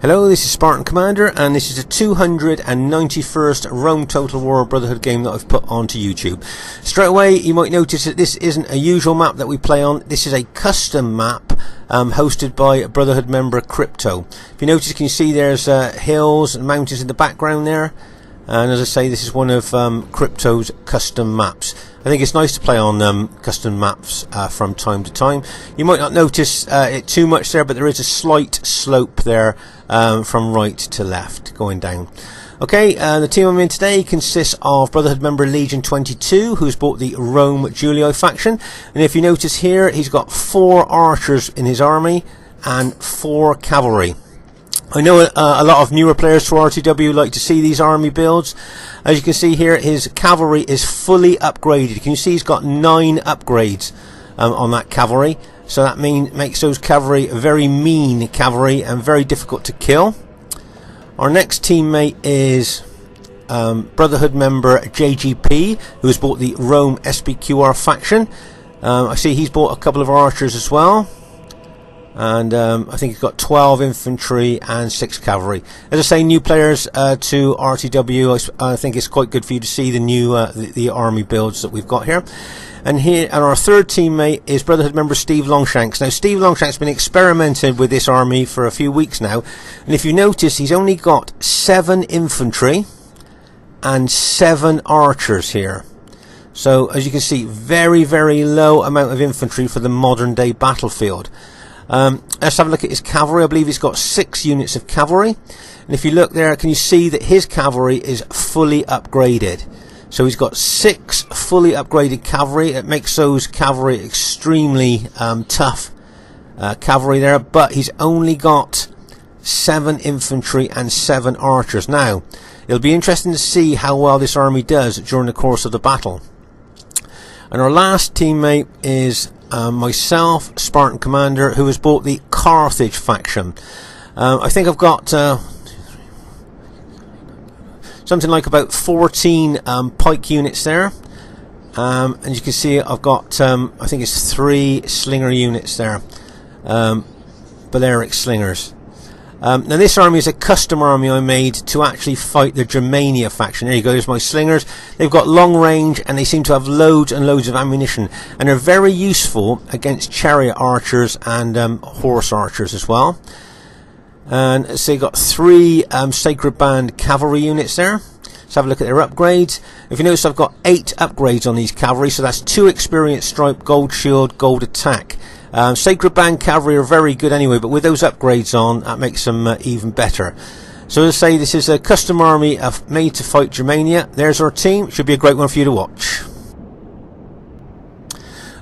Hello, this is Spartan Commander, and this is the 291st Rome Total War Brotherhood game that I've put onto YouTube. Straight away, you might notice that this isn't a usual map that we play on. This is a custom map hosted by a Brotherhood member, Crypto. If you notice, can you see there's hills and mountains in the background there? And as I say, this is one of Crypto's custom maps. I think it's nice to play on custom maps from time to time. You might not notice it too much there, but there is a slight slope there from right to left going down. Okay, the team I'm in today consists of Brotherhood member Legion 22, who's bought the Rome Julii faction. And if you notice here, he's got 4 archers in his army and 4 cavalry. I know a lot of newer players to RTW like to see these army builds. As you can see here, his cavalry is fully upgraded. Can you see he's got 9 upgrades on that cavalry? So that makes those cavalry very mean cavalry and very difficult to kill. Our next teammate is Brotherhood member JGP, who has bought the Rome SPQR faction. I see he's bought a couple of archers as well. And I think he's got 12 infantry and 6 cavalry. As I say, new players to RTW, I think it's quite good for you to see the new the army builds that we've got here. And our third teammate is Brotherhood member Steve Longshanks. Now, Steve Longshanks has been experimenting with this army for a few weeks now, and if you notice, he's only got 7 infantry and 7 archers here. So, as you can see, very, very low amount of infantry for the modern day battlefield. Let's have a look at his cavalry. I believe he's got 6 units of cavalry, and if you look there, can you see that his cavalry is fully upgraded? So he's got 6 fully upgraded cavalry. It makes those cavalry extremely tough cavalry there, but he's only got 7 infantry and 7 archers. Now, it'll be interesting to see how well this army does during the course of the battle. And our last teammate is myself, Spartan Commander, who has bought the Carthage faction. I think I've got something like about 14 pike units there, and you can see I've got I think it's 3 slinger units there, Balearic slingers. Now this army is a custom army I made to actually fight the Germania faction. There you go, there's my slingers. They've got long range and they seem to have loads and loads of ammunition, and they're very useful against chariot archers and horse archers as well. And so you've got 3 Sacred Band cavalry units there. Let's have a look at their upgrades. If you notice, I've got 8 upgrades on these cavalry, so that's 2 experience stripe, gold shield, gold attack. Sacred Band cavalry are very good anyway, but with those upgrades on, that makes them even better. So as I say, this is a custom army made to fight Germania. There's our team. Should be a great one for you to watch.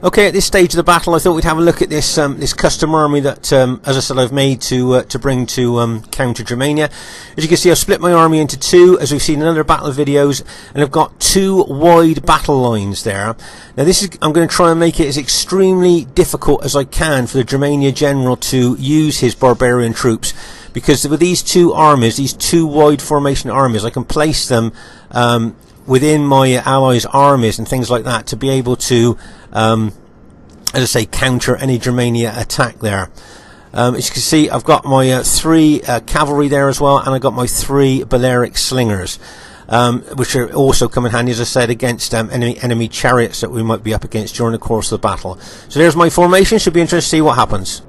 Okay, at this stage of the battle, I thought we'd have a look at this this custom army that, as I said, I've made to bring to counter Germania. As you can see, I've split my army into 2, as we've seen in other battle videos, and I've got 2 wide battle lines there. Now, I'm going to try and make it as extremely difficult as I can for the Germania general to use his barbarian troops, because with these 2 armies, these 2 wide formation armies, I can place them within my allies' armies and things like that to be able to, as I say, counter any Germania attack there. As you can see, I've got my 3 cavalry there as well, and I've got my 3 Balearic slingers, which are also come in handy, as I said, against enemy chariots that we might be up against during the course of the battle. So there's my formation. Should be interesting to see what happens.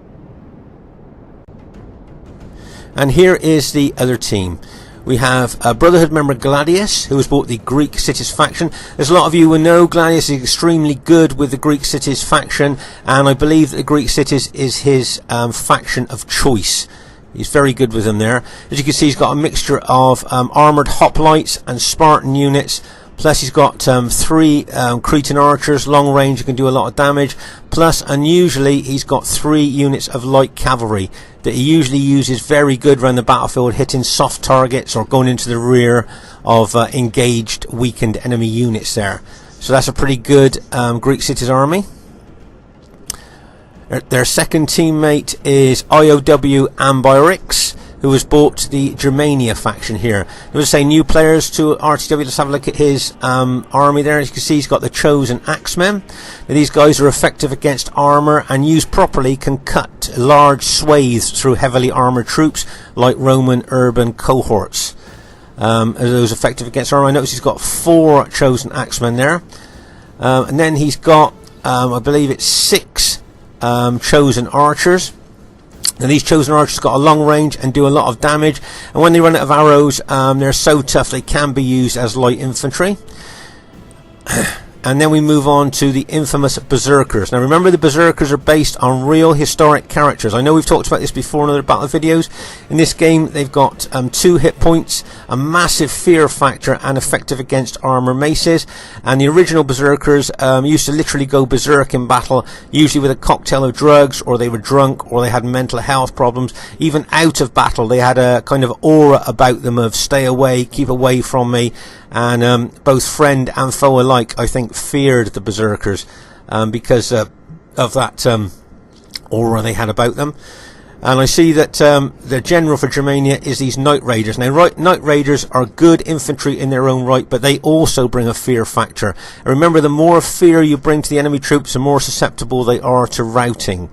And here is the other team. We have a Brotherhood member Gladius, who has bought the Greek cities faction. As a lot of you will know, Gladius is extremely good with the Greek cities faction, and I believe that the Greek cities is his faction of choice. He's very good with them there. As you can see, he's got a mixture of armoured hoplites and Spartan units. Plus he's got 3 Cretan archers, long range, who can do a lot of damage. Plus, unusually, he's got 3 units of light cavalry that he usually uses very good around the battlefield, hitting soft targets or going into the rear of engaged, weakened enemy units there. So that's a pretty good Greek cities army. Their second teammate is IOW Ambiorix, who has bought the Germania faction here. I was saying, new players to RTW. Let's have a look at his army there. As you can see, he's got the chosen axemen. Now, these guys are effective against armor, and used properly can cut large swathes through heavily armored troops like Roman urban cohorts. Are those effective against armor? I notice he's got 4 chosen axemen there, and then he's got I believe it's 6 chosen archers. Now, these chosen archers got a long range and do a lot of damage, and when they run out of arrows, they're so tough they can be used as light infantry. And then we move on to the infamous berserkers. Now, remember, the berserkers are based on real historic characters. I know we've talked about this before in other battle videos. In this game, they've got 2 hit points, a massive fear factor, and effective against armor maces. And the original berserkers used to literally go berserk in battle, usually with a cocktail of drugs, or they were drunk, or they had mental health problems. Even out of battle, they had a kind of aura about them of stay away, keep away from me. And both friend and foe alike, I think, feared the berserkers because of that aura they had about them. And I see that the general for Germania is these Night Raiders. Now, Night Raiders are good infantry in their own right, but they also bring a fear factor. And remember, the more fear you bring to the enemy troops, the more susceptible they are to routing.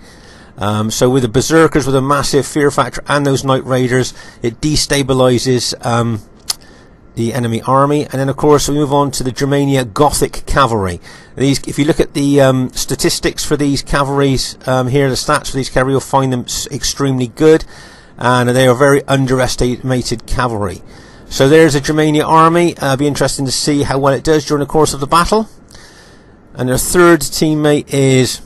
So with the berserkers with a massive fear factor and those Night Raiders, it destabilizes the enemy army. And then, of course, we move on to the Germania Gothic cavalry. These, if you look at the statistics for these cavalries here, the stats for these cavalry, you'll find them extremely good, and they are very underestimated cavalry. So there's a Germania army. Be interesting to see how well it does during the course of the battle. And their third teammate is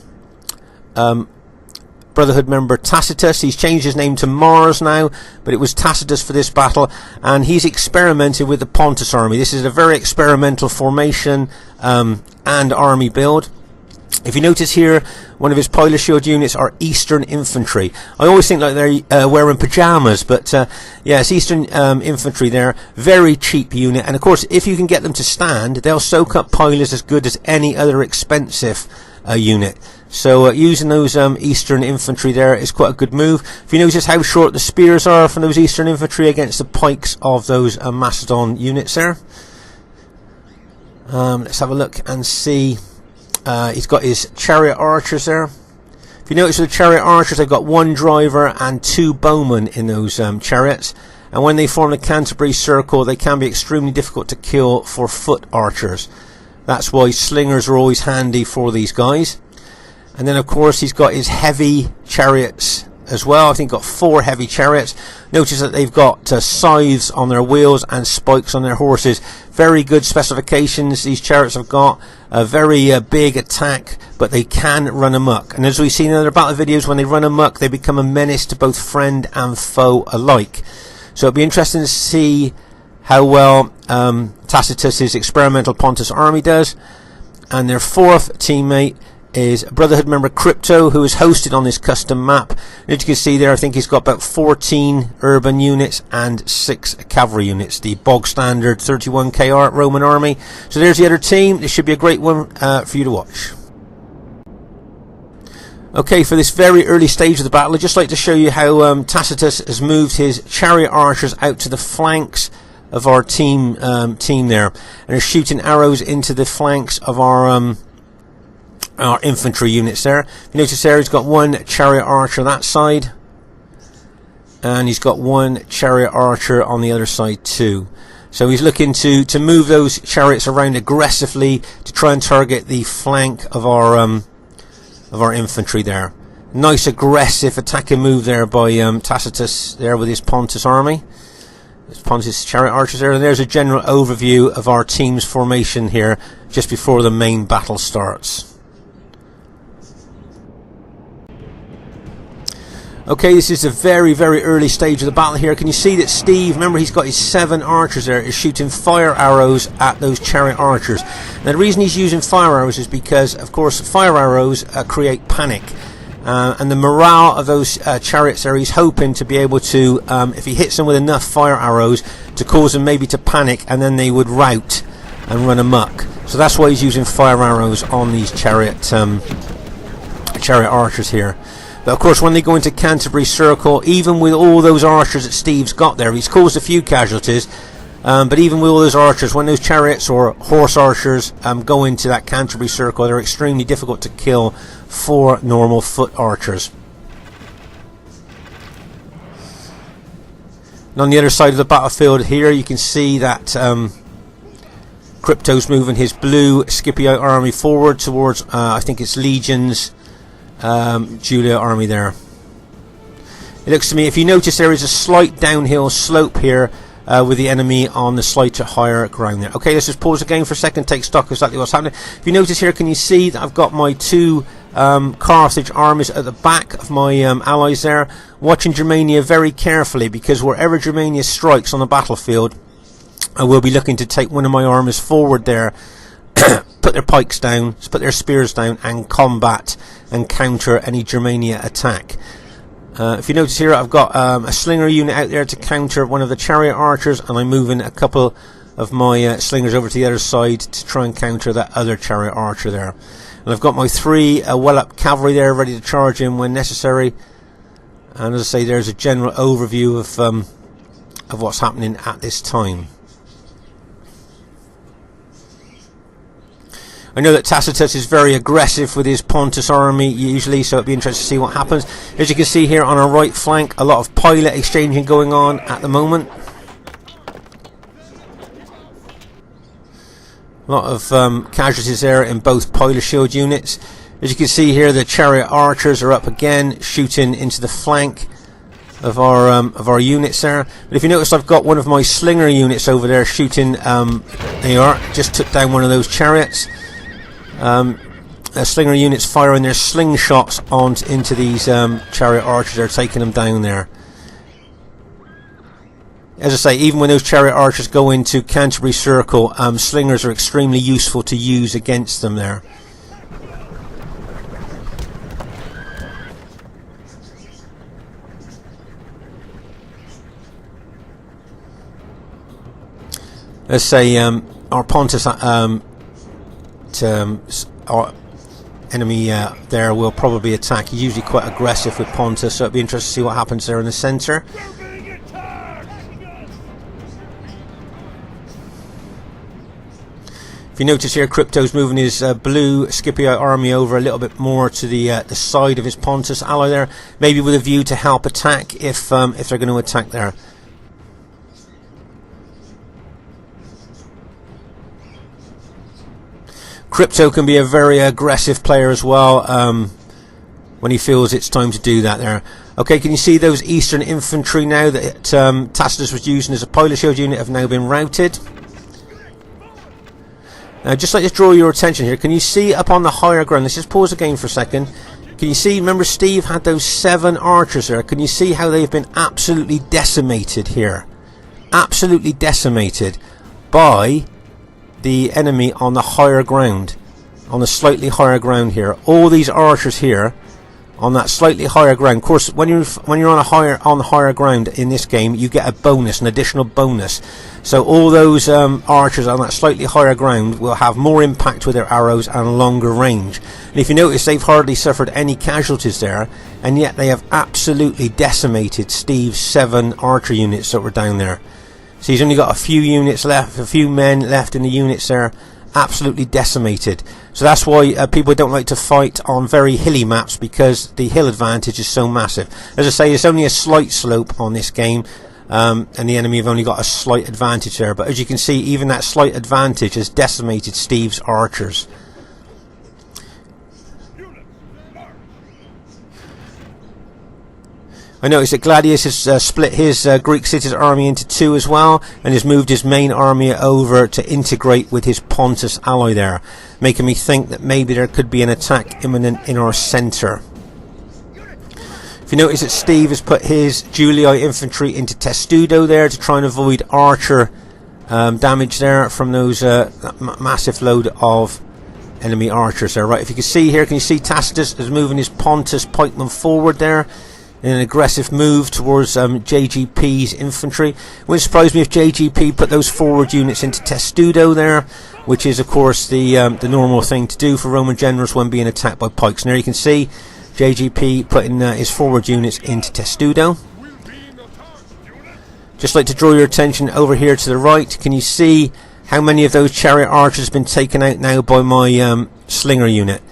Brotherhood member Tacitus. He's changed his name to Mars now, but it was Tacitus for this battle, and he's experimented with the Pontus army. This is a very experimental formation and army build. If you notice here, one of his pilot shield units are Eastern infantry. I always think like they're wearing pajamas, but yeah, it's Eastern infantry there. Very cheap unit, and of course, if you can get them to stand, they'll soak up pilots as good as any other expensive unit. So using those Eastern infantry there is quite a good move. If you notice how short the spears are from those Eastern infantry against the pikes of those Macedon units there. Let's have a look and see. He's got his chariot archers there. If you notice with the chariot archers, they've got 1 driver and 2 bowmen in those chariots. And when they form the Canterbury circle, they can be extremely difficult to kill for foot archers. That's why slingers are always handy for these guys. And then, of course, he's got his heavy chariots as well. I think got 4 heavy chariots. Notice that they've got scythes on their wheels and spikes on their horses. Very good specifications these chariots have got. A very big attack, but they can run amok. And as we've seen in other battle videos, when they run amok, they become a menace to both friend and foe alike. So it'll be interesting to see how well Tacitus's experimental Pontus army does. And their 4th teammate is Brotherhood member Crypto, who is hosted on this custom map. And as you can see there, I think he's got about 14 urban units and 6 cavalry units, the bog standard 31 KR Roman army. So there's the other team. This should be a great one for you to watch. Okay, for this very early stage of the battle, I'd just like to show you how Tacitus has moved his chariot archers out to the flanks of our team there, and are shooting arrows into the flanks of our infantry units there. If you notice there, he's got 1 chariot archer that side, and he's got 1 chariot archer on the other side too. So he's looking to move those chariots around aggressively to try and target the flank of our infantry there. Nice aggressive attacking move there by Tacitus there with his Pontus army. There's Pontus chariot archers there, and there's a general overview of our team's formation here just before the main battle starts. Okay, this is a very, very early stage of the battle here. Can you see that Steve, remember he's got his 7 archers there, is shooting fire arrows at those chariot archers. Now the reason he's using fire arrows is because, of course, fire arrows create panic. And the morale of those chariots there, he's hoping to be able to, if he hits them with enough fire arrows, to cause them maybe to panic, and then they would rout and run amok. So that's why he's using fire arrows on these chariot archers here. But of course, when they go into Canterbury Circle, even with all those archers that Steve's got there, he's caused a few casualties. But even with all those archers, when those chariots or horse archers go into that Canterbury Circle, they're extremely difficult to kill for normal foot archers. And on the other side of the battlefield here, you can see that Crypto's moving his blue Scipio army forward towards, I think it's Legion's Julia army there. It looks to me, if you notice, there is a slight downhill slope here with the enemy on the slightly higher ground there. Okay, let's just pause the game for a second, take stock of exactly what's happening. If you notice here, can you see that I've got my two Carthage armies at the back of my allies there, watching Germania very carefully, because wherever Germania strikes on the battlefield, I will be looking to take one of my armies forward there, put their pikes down, put their spears down, and combat and counter any Germania attack. If you notice here, I've got a slinger unit out there to counter one of the chariot archers, and I'm moving a couple of my slingers over to the other side to try and counter that other chariot archer there. And I've got my three well-up cavalry there ready to charge in when necessary. And as I say, there's a general overview of what's happening at this time. I know that Tacitus is very aggressive with his Pontus army usually, so it'll be interesting to see what happens. As you can see here on our right flank, a lot of pilot exchanging going on at the moment. A lot of casualties there in both pilot shield units. As you can see here, the chariot archers are up again, shooting into the flank of our units there. But if you notice, I've got one of my slinger units over there shooting. They are just took down one of those chariots. Slinger units firing their slingshots into these chariot archers. They're taking them down there. As I say, even when those chariot archers go into Canterbury Circle, slingers are extremely useful to use against them there. Let's say our Pontus our enemy there will probably attack. He's usually quite aggressive with Pontus, so it'll be interesting to see what happens there in the centre. If you notice here, Crypto's moving his blue Scipio army over a little bit more to the side of his Pontus ally there, maybe with a view to help attack if they're going to attack there. Crypto can be a very aggressive player as well when he feels it's time to do that there. Okay, can you see those Eastern infantry now that Tacitus was using as a pilot shield unit have now been routed? Now, just like to draw your attention here, can you see up on the higher ground, let's just pause the game for a second. Can you see, remember Steve had those 7 archers there, can you see how they've been absolutely decimated here? Absolutely decimated by the enemy on the higher ground, on the slightly higher ground here. All these archers here on that slightly higher ground. Of course, when you're on the higher ground in this game, you get a bonus, an additional bonus. So all those archers on that slightly higher ground will have more impact with their arrows and longer range. And if you notice, they've hardly suffered any casualties there, and yet they have absolutely decimated Steve's 7 archer units that were down there. So he's only got a few units left, a few men left in the units there, absolutely decimated. So that's why people don't like to fight on very hilly maps, because the hill advantage is so massive. As I say, it's only a slight slope on this game, and the enemy have only got a slight advantage there. But as you can see, even that slight advantage has decimated Steve's archers. I noticed that Gladius has split his Greek cities army into 2 as well, and has moved his main army over to integrate with his Pontus ally there, making me think that maybe there could be an attack imminent in our centre. If you notice that Steve has put his Julii infantry into Testudo there to try and avoid archer damage there from those massive load of enemy archers there. Right, if you can see here, can you see Tacitus is moving his Pontus pikemen forward there in an aggressive move towards JGP's infantry. It wouldn't surprise me if JGP put those forward units into Testudo there, which is of course the normal thing to do for Roman generals when being attacked by pikes. And there you can see JGP putting his forward units into Testudo. Just like to draw your attention over here to the right. Can you see how many of those chariot archers have been taken out now by my slinger unit?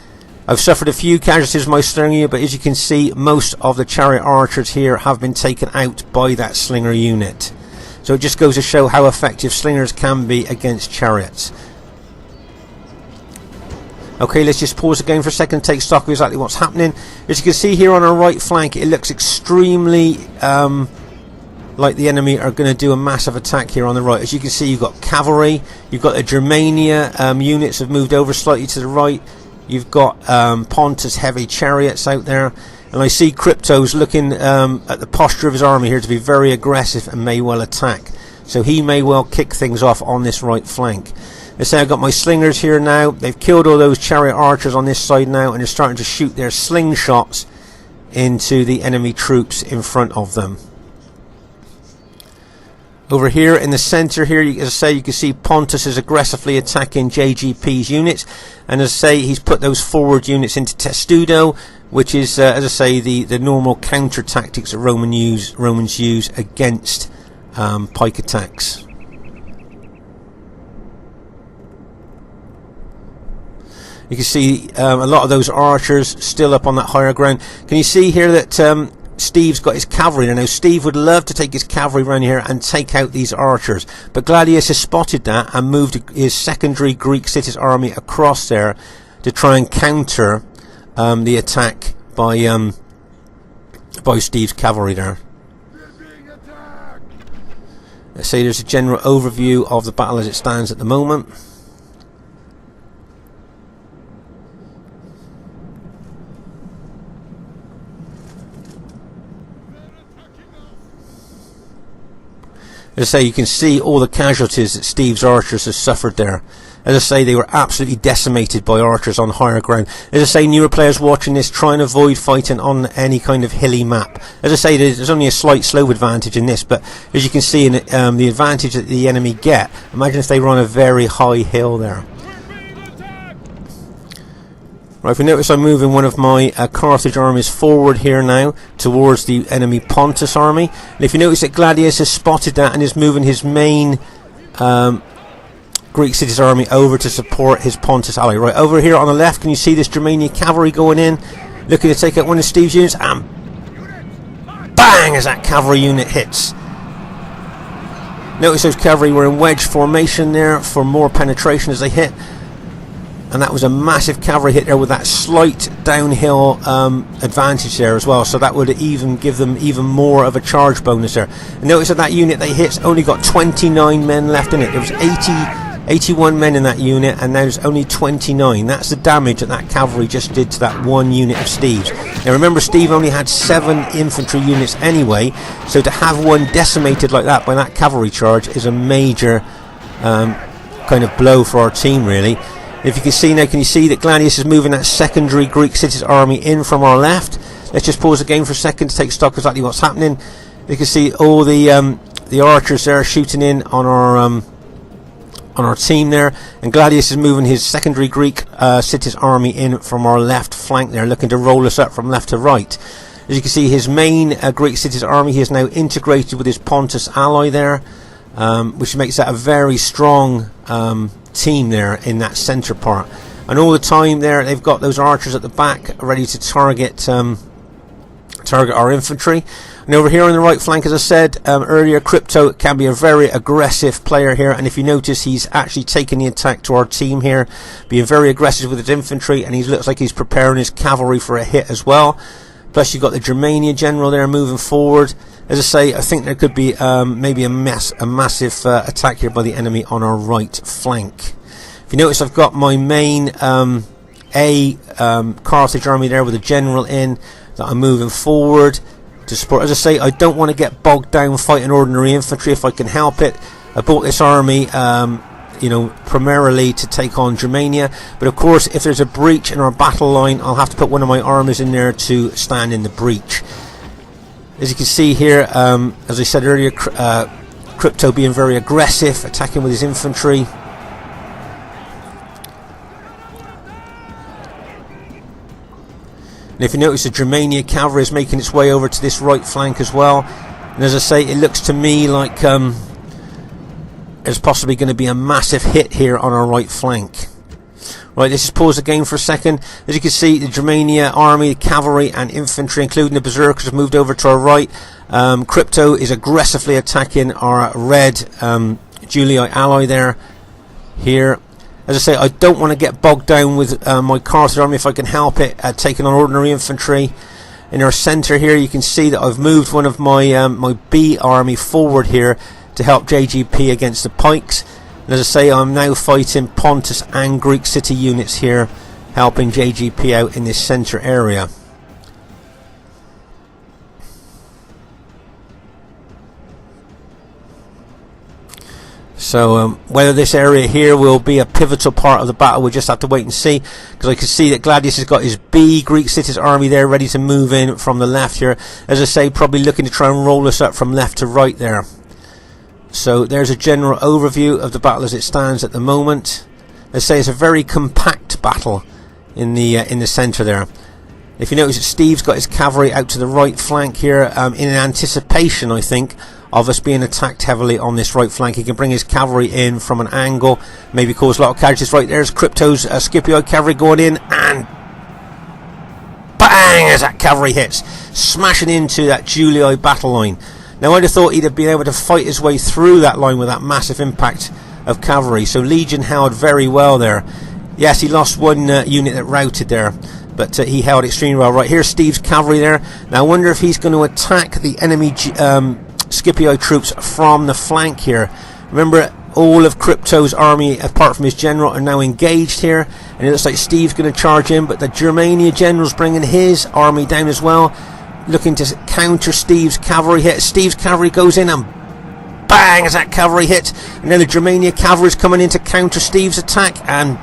I've suffered a few casualties with my slinger unit, but as you can see, most of the chariot archers here have been taken out by that slinger unit. So it just goes to show how effective slingers can be against chariots. Okay, let's just pause again for a second and take stock of exactly what's happening. As you can see here on our right flank, it looks extremely like the enemy are going to do a massive attack here on the right. As you can see, you've got cavalry, you've got the Germania units have moved over slightly to the right. You've got Pontus heavy chariots out there. And I see Crypto's looking at the posture of his army here to be very aggressive and may well attack. So he may well kick things off on this right flank. Let's say I've got my slingers here now. They've killed all those chariot archers on this side now, and they're starting to shoot their slingshots into the enemy troops in front of them. Over here in the centre here, as I say, you can see Pontus is aggressively attacking JGP's units, and as I say, he's put those forward units into Testudo, which is, as I say, the normal counter tactics that Romans use against pike attacks. You can see a lot of those archers still up on that higher ground. Can you see here that Steve's got his cavalry there? Now Steve would love to take his cavalry around here and take out these archers, but Gladius has spotted that and moved his secondary Greek cities army across there to try and counter the attack by Steve's cavalry there. Let's say there's a general overview of the battle as it stands at the moment. As I say, you can see all the casualties that Steve's archers have suffered there. As I say, they were absolutely decimated by archers on higher ground. As I say, newer players watching this, try and avoid fighting on any kind of hilly map. As I say, there's only a slight slope advantage in this, but as you can see in the advantage that the enemy get, imagine if they were on a very high hill there. Right, if you notice, I'm moving one of my Carthage armies forward here now towards the enemy Pontus army. And if you notice that Gladius has spotted that and is moving his main Greek cities army over to support his Pontus ally. Right, over here on the left, can you see this Germania cavalry going in, looking to take out one of Steve's units, and bang as that cavalry unit hits. Notice those cavalry were in wedge formation there for more penetration as they hit. And that was a massive cavalry hit there with that slight downhill advantage there as well. So that would even give them even more of a charge bonus there. And notice that unit they hit only got 29 men left in it. There was 81 men in that unit, and now there's only 29. That's the damage that cavalry just did to that one unit of Steve's. Now remember, Steve only had 7 infantry units anyway, so to have one decimated like that by that cavalry charge is a major kind of blow for our team, really. If you can see now, can you see that Gladius is moving that secondary Greek cities army in from our left? Let's just pause the game for a second to take stock of exactly what's happening. You can see all the archers there shooting in on our team there, and Gladius is moving his secondary Greek cities army in from our left flank there, looking to roll us up from left to right. As you can see, his main Greek cities army he is now integrated with his Pontus ally there, which makes that a very strong team there in that centre part. And all the time there they've got those archers at the back ready to target our infantry. And over here on the right flank, as I said earlier, Crypto can be a very aggressive player here, and if you notice, he's actually taking the attack to our team here, being very aggressive with his infantry, and he looks like he's preparing his cavalry for a hit as well. Plus you've got the Germania general there moving forward. As I say, I think there could be maybe a massive attack here by the enemy on our right flank. If you notice, I've got my main Carthage army there with a general in that I'm moving forward to support. As I say, I don't want to get bogged down fighting ordinary infantry if I can help it. I bought this army primarily to take on Germania, but of course if there's a breach in our battle line, I'll have to put one of my armies in there to stand in the breach. As you can see here, as I said earlier, Crypto being very aggressive, attacking with his infantry. And if you notice, the Germania cavalry is making its way over to this right flank as well. And as I say, it looks to me like there's possibly going to be a massive hit here on our right flank. Right, let's just pause the game for a second. As you can see, the Germania army, cavalry and infantry, including the berserkers, have moved over to our right. Crypto is aggressively attacking our red Julii ally there. Here, as I say, I don't want to get bogged down with my Carthage army if I can help it, taking on ordinary infantry. In our centre here, you can see that I've moved one of my my B army forward here to help JGP against the pikes. And as I say, I'm now fighting Pontus and Greek city units here, helping JGP out in this centre area. So whether this area here will be a pivotal part of the battle, we'll just have to wait and see, because I can see that Gladius has got his B Greek cities army there ready to move in from the left here. As I say, probably looking to try and roll us up from left to right there. So there's a general overview of the battle as it stands at the moment. Let's say it's a very compact battle in the centre there. If you notice that Steve's got his cavalry out to the right flank here in anticipation, I think, of us being attacked heavily on this right flank. He can bring his cavalry in from an angle, maybe cause a lot of casualties. Right, there's Crypto's Scipio cavalry going in, and bang, as that cavalry hits, smashing into that Julii battle line. Now, I'd have thought he'd have been able to fight his way through that line with that massive impact of cavalry. So Legion held very well there. Yes, he lost one unit that routed there, but he held extremely well. Right, here's Steve's cavalry there. Now, I wonder if he's going to attack the enemy Scipio troops from the flank here. Remember, all of Crypto's army, apart from his general, are now engaged here, and it looks like Steve's going to charge in, but the Germania general's bringing his army down as well, looking to counter Steve's cavalry hit. Steve's cavalry goes in and bang as that cavalry hits, and then the Germania cavalry is coming in to counter Steve's attack, and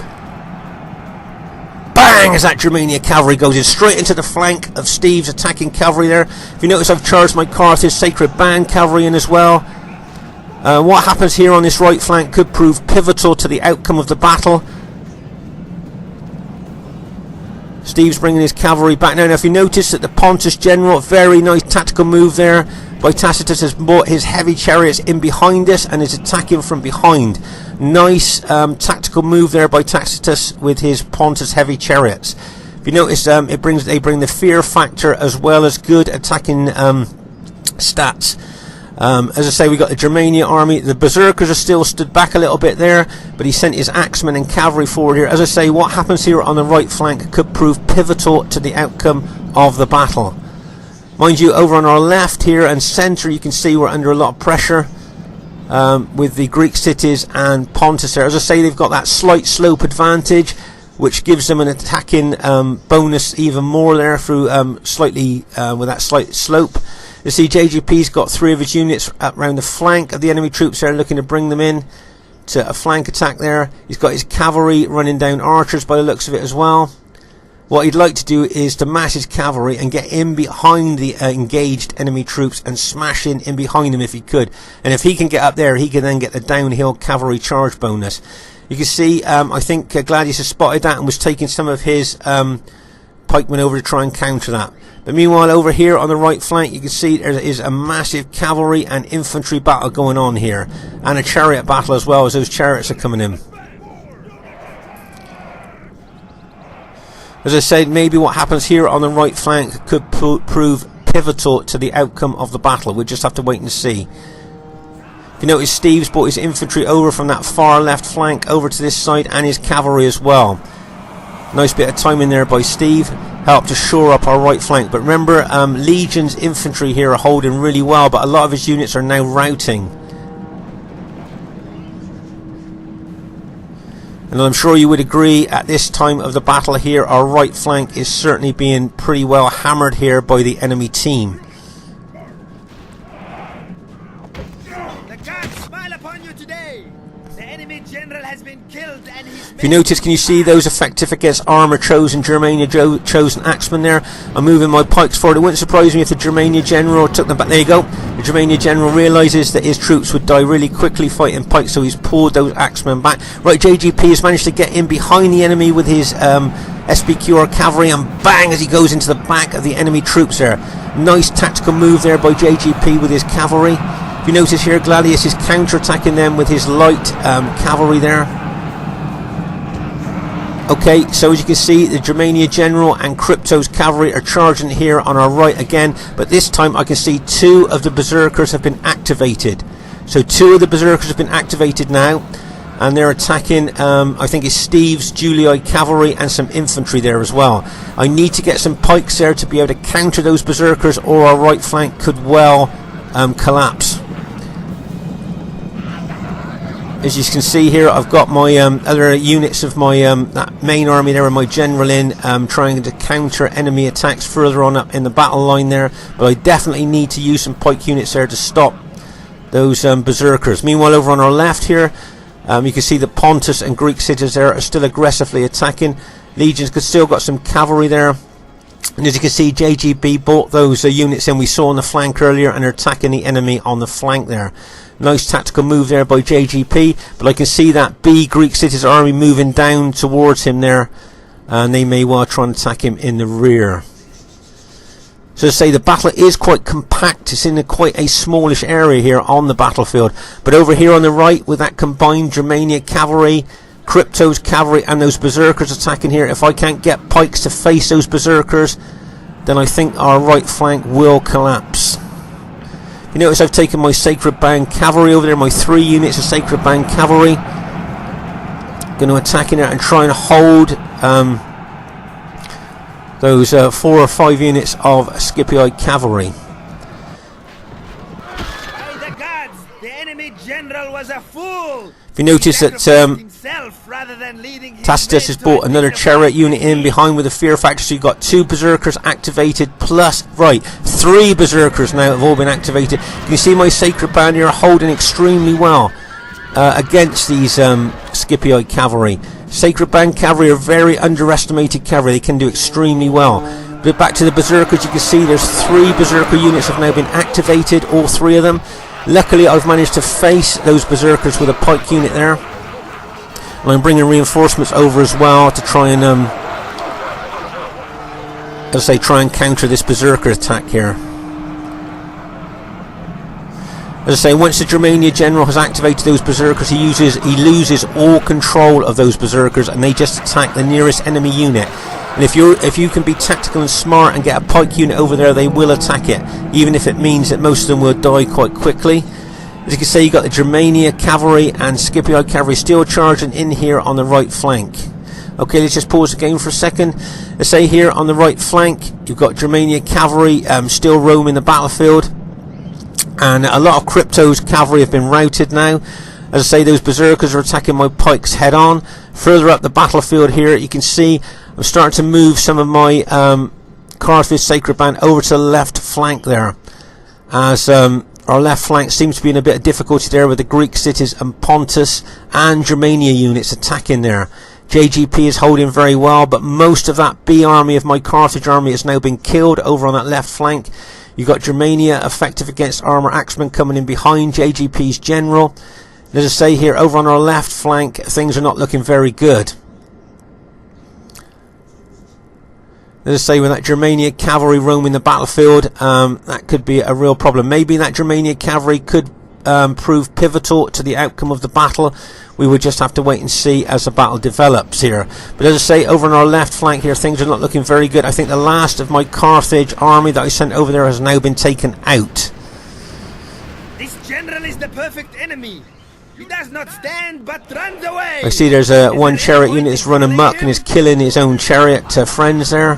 bang as that Germania cavalry goes in straight into the flank of Steve's attacking cavalry there. If you notice, I've charged my Carthage Sacred Band cavalry in as well. What happens here on this right flank could prove pivotal to the outcome of the battle. Steve's bringing his cavalry back now. Now, if you notice that the Pontus general, very nice tactical move there by Tacitus, has brought his heavy chariots in behind us and is attacking from behind. Nice tactical move there by Tacitus with his Pontus heavy chariots. If you notice, they bring the fear factor as well as good attacking stats. As I say, we got the Germania army. The berserkers are still stood back a little bit there, but he sent his axemen and cavalry forward here. As I say, what happens here on the right flank could prove pivotal to the outcome of the battle. Mind you, over on our left here and centre, you can see we're under a lot of pressure with the Greek cities and Pontus there. As I say, they've got that slight slope advantage, which gives them an attacking bonus even more there through with that slight slope. You see JGP's got 3 of his units around the flank of the enemy troops there, looking to bring them in to a flank attack there. He's got his cavalry running down archers by the looks of it as well. What he'd like to do is to mass his cavalry and get in behind the engaged enemy troops and smash in behind them if he could. And if he can get up there, he can then get the downhill cavalry charge bonus. You can see, I think Gladius has spotted that and was taking some of his pikemen over to try and counter that. But meanwhile, over here on the right flank, you can see there is a massive cavalry and infantry battle going on here, and a chariot battle as well, as those chariots are coming in. As I said, maybe what happens here on the right flank could prove pivotal to the outcome of the battle. We'll just have to wait and see. If you notice, Steve's brought his infantry over from that far left flank over to this side, and his cavalry as well. Nice bit of timing there by Steve, helped to shore up our right flank. But remember, Legion's infantry here are holding really well, but a lot of his units are now routing. And I'm sure you would agree, at this time of the battle here, our right flank is certainly being pretty well hammered here by the enemy team. The gods smile upon you today. The enemy general has been killed, and his if you notice, can you see those effective against armour chosen Germania chosen axemen there? I'm moving my pikes forward. It wouldn't surprise me if the Germania general took them back. There you go. The Germania general realises that his troops would die really quickly fighting pikes, so he's pulled those axemen back. Right, JGP has managed to get in behind the enemy with his SPQR cavalry, and bang, as he goes into the back of the enemy troops there. Nice tactical move there by JGP with his cavalry. If you notice here, Gladius is counter-attacking them with his light cavalry there. Okay, so as you can see, the Germania General and Crypto's cavalry are charging here on our right again, but this time I can see 2 of the Berserkers have been activated. So 2 of the Berserkers have been activated now, and they're attacking, I think it's Steve's Julii cavalry and some infantry there as well. I need to get some pikes there to be able to counter those Berserkers, or our right flank could well collapse. As you can see here, I've got my other units of my that main army there and my general in, trying to counter enemy attacks further on up in the battle line there. But I definitely need to use some pike units there to stop those Berserkers. Meanwhile, over on our left here, you can see the Pontus and Greek cities there are still aggressively attacking. Legions could still got some cavalry there. And as you can see, JGB bought those units in we saw on the flank earlier, and are attacking the enemy on the flank there. Nice tactical move there by JGP, but I can see that B Greek cities army moving down towards him there, and they may well try and attack him in the rear. So to say, the battle is quite compact. It's in quite a smallish area here on the battlefield. But over here on the right, with that combined Germania cavalry, Crypto's cavalry and those Berserkers attacking here, if I can't get pikes to face those Berserkers, then I think our right flank will collapse. You notice I've taken my Sacred Band cavalry over there, my 3 units of Sacred Band cavalry. Going to attack in there and try and hold those 4 or 5 units of Scipii cavalry. By the gods, the enemy general was a fool. If you notice that Tacitus has brought another chariot unit in behind with a fear factor, so you've got 2 Berserkers activated plus, right, 3 Berserkers now have all been activated. You can see my Sacred Band here holding extremely well against these Scipii cavalry. Sacred Band cavalry are very underestimated cavalry. They can do extremely well. But back to the Berserkers, you can see there's 3 Berserker units have now been activated, all 3 of them. Luckily, I've managed to face those Berserkers with a pike unit there. And I'm bringing reinforcements over as well to try and, try and counter this Berserker attack here. As I say, once the Germania General has activated those Berserkers, he loses all control of those Berserkers, and they just attack the nearest enemy unit. And if you can be tactical and smart and get a pike unit over there, they will attack it, even if it means that most of them will die quite quickly. As you can see, you've got the Germania cavalry and Scipii cavalry still charging in here on the right flank. Okay, let's just pause the game for a second. Let's say here on the right flank, you've got Germania cavalry still roaming the battlefield, and a lot of Crypto's cavalry have been routed now. As I say, those Berserkers are attacking my pikes head on. Further up the battlefield here, you can see I'm starting to move some of my Carthage Sacred Band over to the left flank there, as our left flank seems to be in a bit of difficulty there with the Greek cities and Pontus and Germania units attacking there. JGP is holding very well, but most of that B army of my Carthage army has now been killed over on that left flank. You've got Germania effective against armour axemen coming in behind JGP's general. As I say here, over on our left flank, things are not looking very good. As I say, with that Germania cavalry roaming the battlefield, that could be a real problem. Maybe that Germania cavalry could prove pivotal to the outcome of the battle. We would just have to wait and see as the battle develops here. But as I say, over on our left flank here, things are not looking very good. I think the last of my Carthage army that I sent over there has now been taken out. This general is the perfect enemy. He does not stand but runs away. I see there's one chariot unit that's running amok and is killing his own chariot friends there.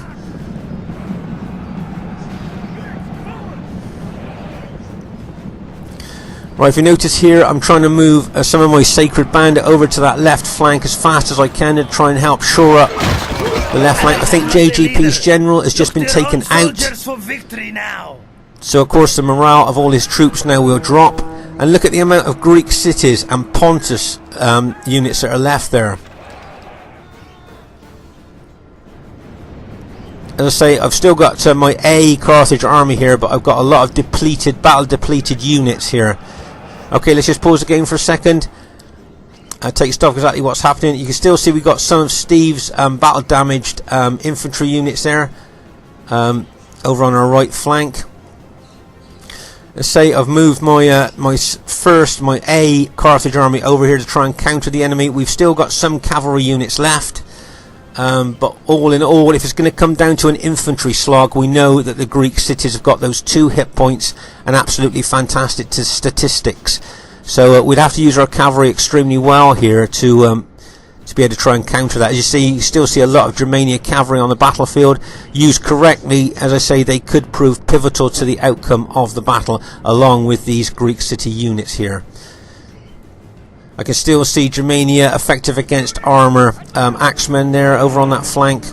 Right, if you notice here, I'm trying to move some of my Sacred Band over to that left flank as fast as I can to try and help shore up the left flank. I think JGP's general has just been taken out. So of course the morale of all his troops now will drop. And look at the amount of Greek cities and Pontus units that are left there. As I say, I've still got my A Carthage army here, but I've got a lot of battle depleted units here. Okay, let's just pause the game for a second. take stock of exactly what's happening. You can still see we've got some of Steve's battle damaged infantry units there over on our right flank. Let's say I've moved my my A Carthage army over here to try and counter the enemy. We've still got some cavalry units left, but all in all, if it's going to come down to an infantry slog, we know that the Greek cities have got those 2 hit points and absolutely fantastic statistics. So we'd have to use our cavalry extremely well here to be able to try and counter that. As you see, you still see a lot of Germania cavalry on the battlefield. Used correctly, as I say, they could prove pivotal to the outcome of the battle, along with these Greek city units here. I can still see Germania effective against armour axemen there over on that flank.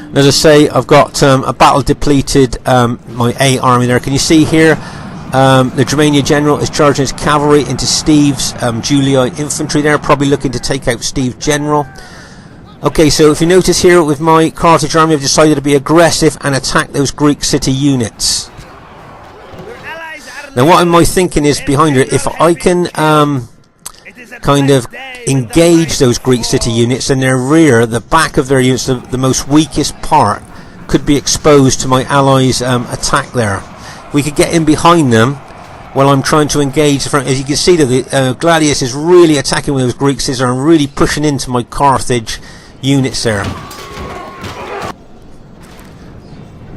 And as I say, I've got a battle depleted my A army there. Can you see here? The Germania general is charging his cavalry into Steve's Julii infantry there, probably looking to take out Steve's general. Okay, so if you notice here with my Carthage army, I've decided to be aggressive and attack those Greek city units. Now what am I thinking is behind it, if I can kind of engage those Greek city units, and their rear, the back of their units, the most weakest part, could be exposed to my allies' attack there. We could get in behind them while I'm trying to engage the front. As you can see, the Gladius is really attacking with those Greek cities and really pushing into my Carthage units there.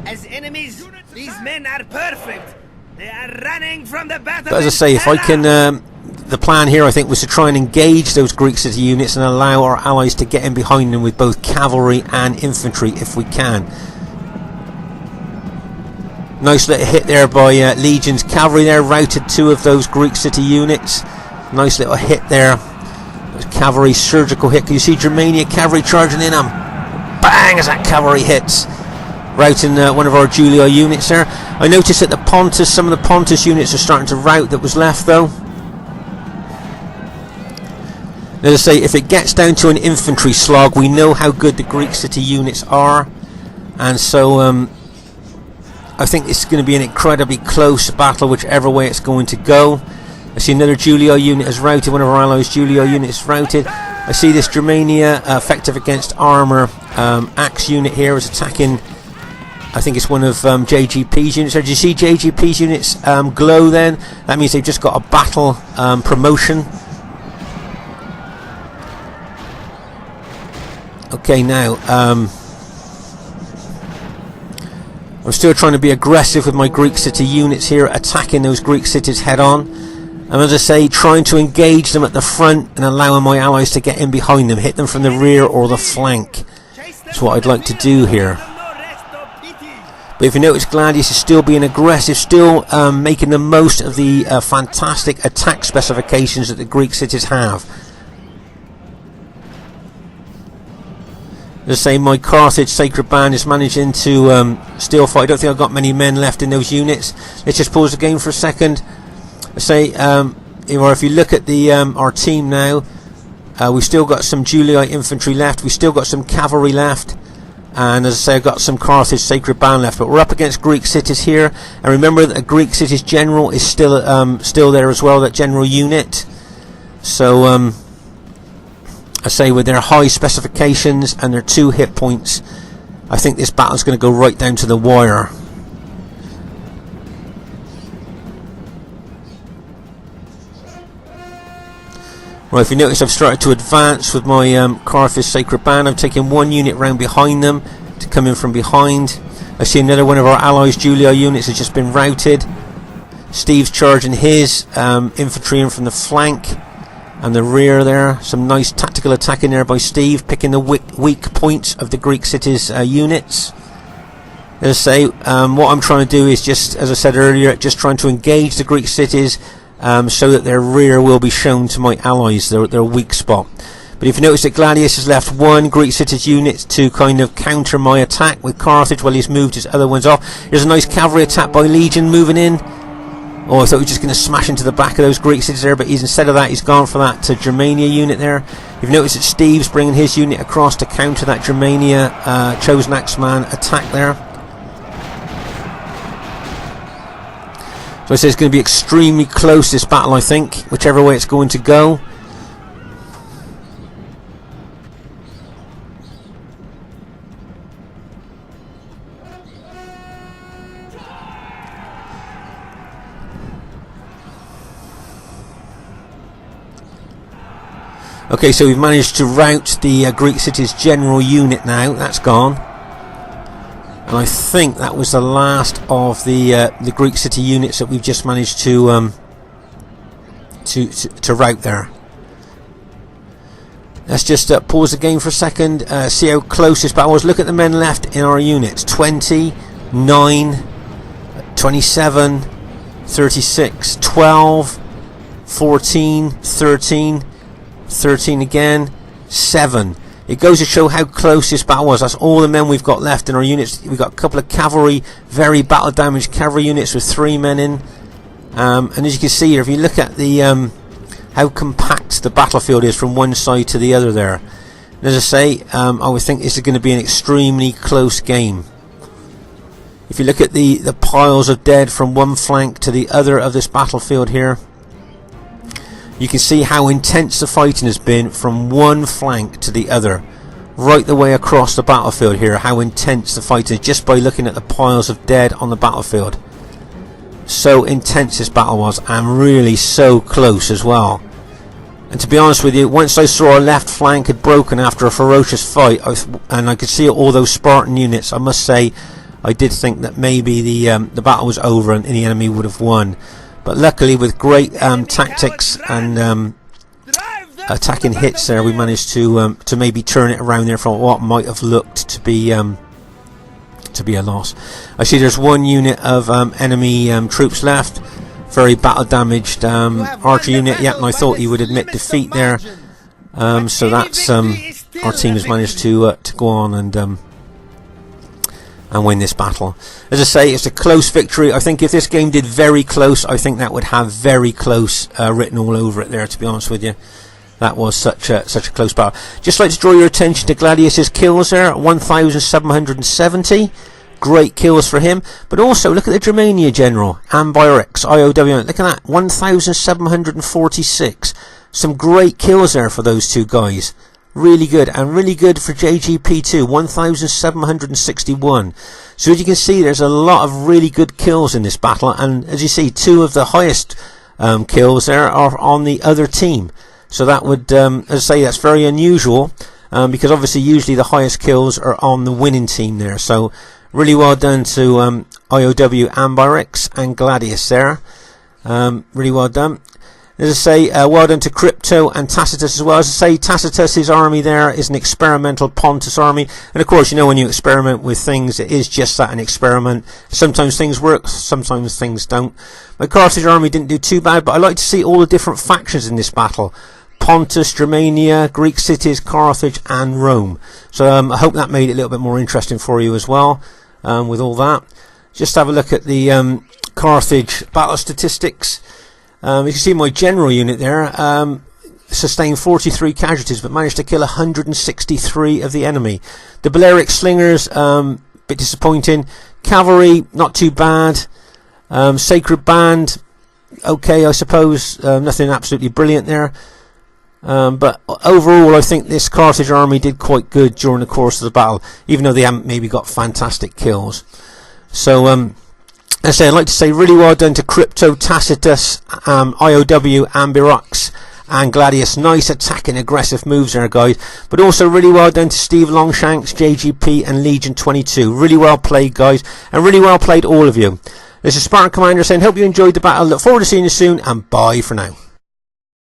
As enemies, these men are perfect. They are running from the battle. But as I say, if I can, the plan here I think was to try and engage those Greek city units and allow our allies to get in behind them with both cavalry and infantry if we can. Nice little hit there by Legion's cavalry there, routed 2 of those Greek city units. Nice little hit there. Cavalry surgical hit. Can you see Germania cavalry charging in them? Bang, as that cavalry hits, routing one of our Julii units there. I noticed that some of the Pontus units are starting to rout that was left though. As I say, if it gets down to an infantry slog, we know how good the Greek city units are, and so I think it's going to be an incredibly close battle whichever way it's going to go. I see another Julii unit has routed, one of our allies' Julii units routed. I see this Germania effective against armour axe unit here is attacking, I think it's one of JGP's units. So do you see JGP's units glow then? That means they've just got a battle promotion. Okay, now I'm still trying to be aggressive with my Greek city units here, attacking those Greek cities head on. And as I say, trying to engage them at the front and allowing my allies to get in behind them, hit them from the rear or the flank. That's what I'd like to do here. But if you notice, Gladius is still being aggressive, still making the most of the fantastic attack specifications that the Greek cities have. As I say, my Carthage Sacred Band is managing to still fight. I don't think I've got many men left in those units. Let's just pause the game for a second. I say, if you look at the our team now, we've still got some Julii infantry left. We've still got some cavalry left, and as I say, I've got some Carthage Sacred Band left. But we're up against Greek cities here, and remember that the Greek cities general is still there as well. That general unit. So I say, with their high specifications and their 2 hit points, I think this battle's going to go right down to the wire. Right, if you notice, I've started to advance with my Carthage Sacred Band. I'm taking 1 unit round behind them to come in from behind. I see another one of our allies' Julii units has just been routed. Steve's charging his infantry in from the flank and the rear there. Some nice tactical attack in there by Steve, picking the weak points of the Greek cities units. As I say, what I'm trying to do is just, as I said earlier, just trying to engage the Greek cities so that their rear will be shown to my allies, their weak spot. But if you notice that Gladius has left 1 Greek cities unit to kind of counter my attack with Carthage while he's moved his other ones off. Here's a nice cavalry attack by Legion moving in. Oh, I thought he was just going to smash into the back of those Greek cities there, but instead of that, he's gone for that Germania unit there. You've noticed that Steve's bringing his unit across to counter that Germania Chosen Axeman attack there. So I say it's going to be extremely close, this battle, I think, whichever way it's going to go. Okay, so we've managed to rout the Greek city's general unit now. That's gone. And I think that was the last of the Greek city units that we've just managed to rout there. Let's just pause the game for a second, see how close this battle was. Look at the men left in our units. 20, 9, 27, 36, 12, 14, 13, 13 again, 7. It goes to show how close this battle was. That's all the men we've got left in our units. We've got a couple of cavalry, very battle damaged cavalry units with 3 men in. And as you can see here, if you look at the how compact the battlefield is from one side to the other there. And as I say, I would think this is going to be an extremely close game. If you look at the piles of dead from one flank to the other of this battlefield here, you can see how intense the fighting has been from one flank to the other, right the way across the battlefield here, how intense the fight is just by looking at the piles of dead on the battlefield. So intense this battle was, and really so close as well. And to be honest with you, once I saw our left flank had broken after a ferocious fight, and I could see all those Spartan units, I must say I did think that maybe the battle was over and the enemy would have won. But luckily, with great tactics and attacking hits there, we managed to maybe turn it around there from what might have looked to be a loss. I see there's one unit of enemy troops left, very battle damaged archer unit. Yeah, and I thought he would admit defeat there. So that's our team has managed to go on and win this battle. As I say, it's a close victory. I think if this game did very close, I think that would have very close written all over it there, to be honest with you. That was such a close battle. Just like to draw your attention to Gladius's kills there, 1,770. Great kills for him. But also, look at the Germania general, Ambiorix, IOW. Look at that, 1,746. Some great kills there for those two guys. Really good, and really good for JGP too, 1,761. So as you can see, there's a lot of really good kills in this battle, and as you see, 2 of the highest kills there are on the other team. So that would, as I say, that's very unusual, because obviously usually the highest kills are on the winning team there. So really well done to IOW, Ambiorix and Gladius there. Really well done. As I say, well done to Crypto and Tacitus as well. As I say, Tacitus's army there is an experimental Pontus army. And of course, you know, when you experiment with things, it is just that, an experiment. Sometimes things work, sometimes things don't. My Carthage army didn't do too bad, but I like to see all the different factions in this battle. Pontus, Germania, Greek cities, Carthage and Rome. So I hope that made it a little bit more interesting for you as well, with all that. Just have a look at the Carthage battle statistics. You can see my general unit there sustained 43 casualties but managed to kill 163 of the enemy. The Balearic slingers, bit disappointing. Cavalry, not too bad. Sacred band, okay, I suppose. Nothing absolutely brilliant there. But overall, I think this Carthage army did quite good during the course of the battle, even though they haven't maybe got fantastic kills. So, as I say, I'd like to say really well done to Crypto, Tacitus, IOW, Ambiorix and Gladius. Nice attacking, aggressive moves there, guys. But also really well done to Steve Longshanks, JGP and Legion 22. Really well played, guys, and really well played all of you. This is Spartan Commander saying, hope you enjoyed the battle. Look forward to seeing you soon, and bye for now.